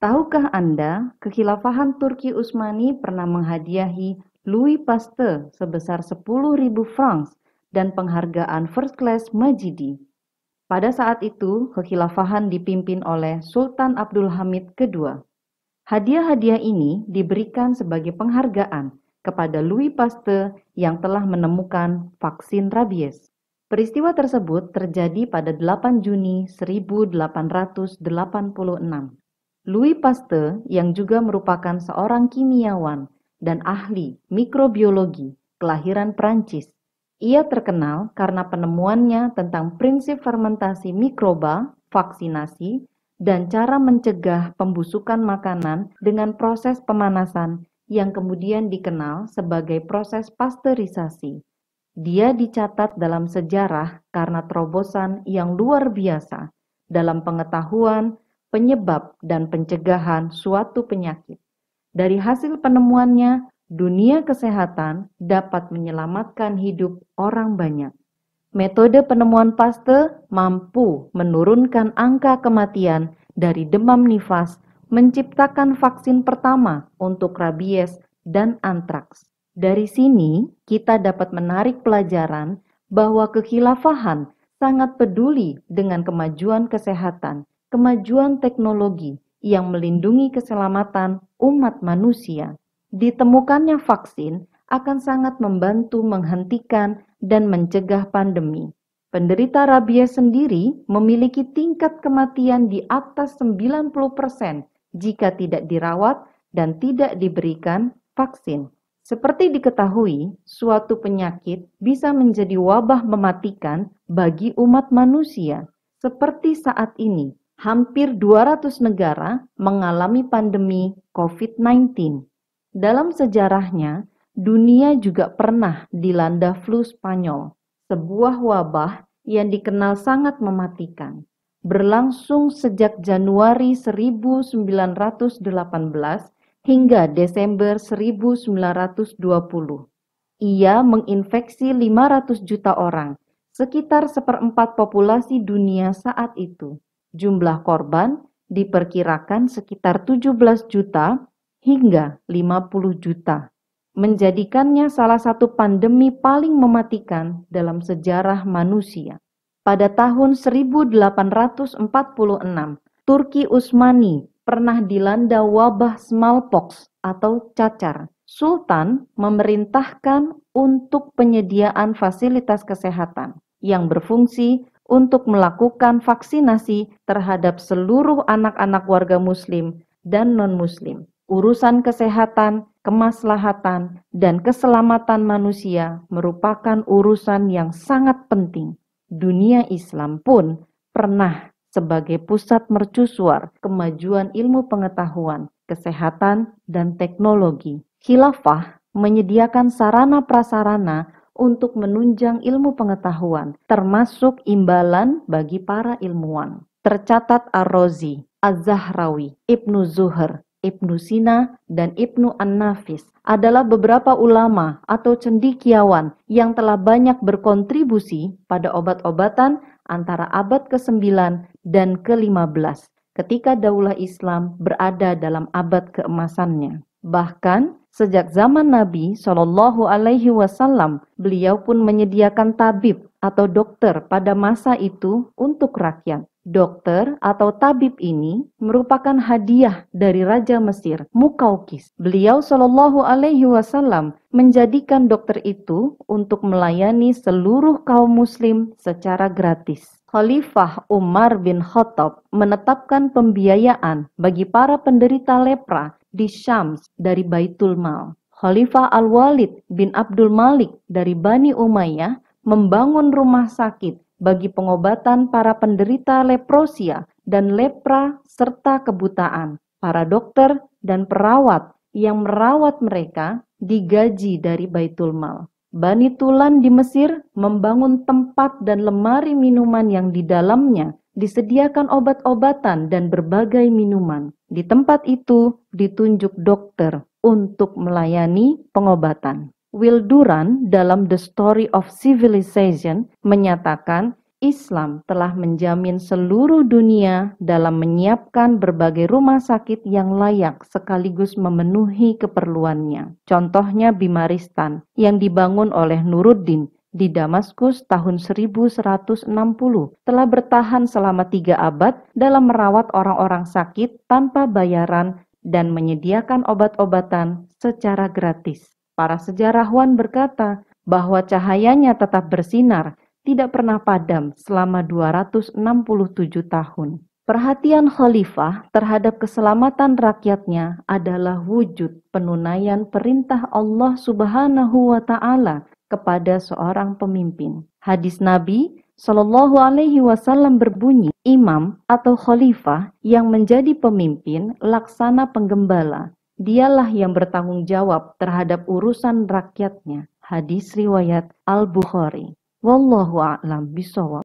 Tahukah Anda, Kekhilafahan Turki Utsmani pernah menghadiahi Louis Pasteur sebesar 10.000 francs dan penghargaan First Class Majidi. Pada saat itu, Kekhilafahan dipimpin oleh Sultan Abdul Hamid II. Hadiah-hadiah ini diberikan sebagai penghargaan kepada Louis Pasteur yang telah menemukan vaksin rabies. Peristiwa tersebut terjadi pada 8 Juni 1886. Louis Pasteur yang juga merupakan seorang kimiawan dan ahli mikrobiologi kelahiran Prancis. Ia terkenal karena penemuannya tentang prinsip fermentasi mikroba, vaksinasi, dan cara mencegah pembusukan makanan dengan proses pemanasan yang kemudian dikenal sebagai proses pasteurisasi. Dia dicatat dalam sejarah karena terobosan yang luar biasa dalam pengetahuan, penyebab, dan pencegahan suatu penyakit. Dari hasil penemuannya, dunia kesehatan dapat menyelamatkan hidup orang banyak. Metode penemuan Pasteur mampu menurunkan angka kematian dari demam nifas, menciptakan vaksin pertama untuk rabies dan antraks. Dari sini, kita dapat menarik pelajaran bahwa kekhilafahan sangat peduli dengan kemajuan kesehatan, kemajuan teknologi yang melindungi keselamatan umat manusia. Ditemukannya vaksin akan sangat membantu menghentikan dan mencegah pandemi. Penderita rabies sendiri memiliki tingkat kematian di atas 90% jika tidak dirawat dan tidak diberikan vaksin. Seperti diketahui, suatu penyakit bisa menjadi wabah mematikan bagi umat manusia. Seperti saat ini, hampir 200 negara mengalami pandemi COVID-19. Dalam sejarahnya, dunia juga pernah dilanda flu Spanyol, sebuah wabah yang dikenal sangat mematikan. Berlangsung sejak Januari 1918 hingga Desember 1920. Ia menginfeksi 500 juta orang, sekitar seperempat populasi dunia saat itu. Jumlah korban diperkirakan sekitar 17 juta hingga 50 juta, menjadikannya salah satu pandemi paling mematikan dalam sejarah manusia. Pada tahun 1846, Turki Utsmani pernah dilanda wabah smallpox atau cacar. Sultan memerintahkan untuk penyediaan fasilitas kesehatan yang berfungsi untuk melakukan vaksinasi terhadap seluruh anak-anak warga muslim dan non-muslim. Urusan kesehatan, kemaslahatan, dan keselamatan manusia merupakan urusan yang sangat penting. Dunia Islam pun pernah sebagai pusat mercusuar kemajuan ilmu pengetahuan, kesehatan, dan teknologi. Khilafah menyediakan sarana prasarana untuk menunjang ilmu pengetahuan, termasuk imbalan bagi para ilmuwan. Tercatat Ar-Razi, Az-Zahrawi, Ibnu Zuhr, Ibnu Sina, dan Ibnu An-Nafis adalah beberapa ulama atau cendekiawan yang telah banyak berkontribusi pada obat-obatan antara abad ke-9 dan ke-15 ketika Daulah Islam berada dalam abad keemasannya. Bahkan sejak zaman Nabi Shallallahu Alaihi Wasallam, beliau pun menyediakan tabib atau dokter pada masa itu untuk rakyat. Dokter atau tabib ini merupakan hadiah dari Raja Mesir, Mukaukis. Beliau Shallallahu Alaihi Wasallam menjadikan dokter itu untuk melayani seluruh kaum muslim secara gratis. Khalifah Umar bin Khattab menetapkan pembiayaan bagi para penderita lepra di Syams dari Baitul Mal. Khalifah Al-Walid bin Abdul Malik dari Bani Umayyah membangun rumah sakit bagi pengobatan para penderita leprosia dan lepra serta kebutaan. Para dokter dan perawat yang merawat mereka digaji dari Baitul Mal. Bani Tulan di Mesir membangun tempat dan lemari minuman yang di dalamnya disediakan obat-obatan dan berbagai minuman. Di tempat itu ditunjuk dokter untuk melayani pengobatan. Will Durant dalam The Story of Civilization menyatakan Islam telah menjamin seluruh dunia dalam menyiapkan berbagai rumah sakit yang layak sekaligus memenuhi keperluannya. Contohnya Bimaristan yang dibangun oleh Nuruddin di Damaskus tahun 1160 telah bertahan selama 3 abad dalam merawat orang-orang sakit tanpa bayaran dan menyediakan obat-obatan secara gratis. Para sejarawan berkata bahwa cahayanya tetap bersinar, tidak pernah padam selama 267 tahun. Perhatian khalifah terhadap keselamatan rakyatnya adalah wujud penunaian perintah Allah Subhanahu wa Ta'ala kepada seorang pemimpin. Hadis Nabi Shallallahu Alaihi Wasallam berbunyi, imam atau khalifah yang menjadi pemimpin laksana penggembala. Dialah yang bertanggung jawab terhadap urusan rakyatnya. Hadis riwayat Al-Bukhari. Wallahu a'lam bishawab.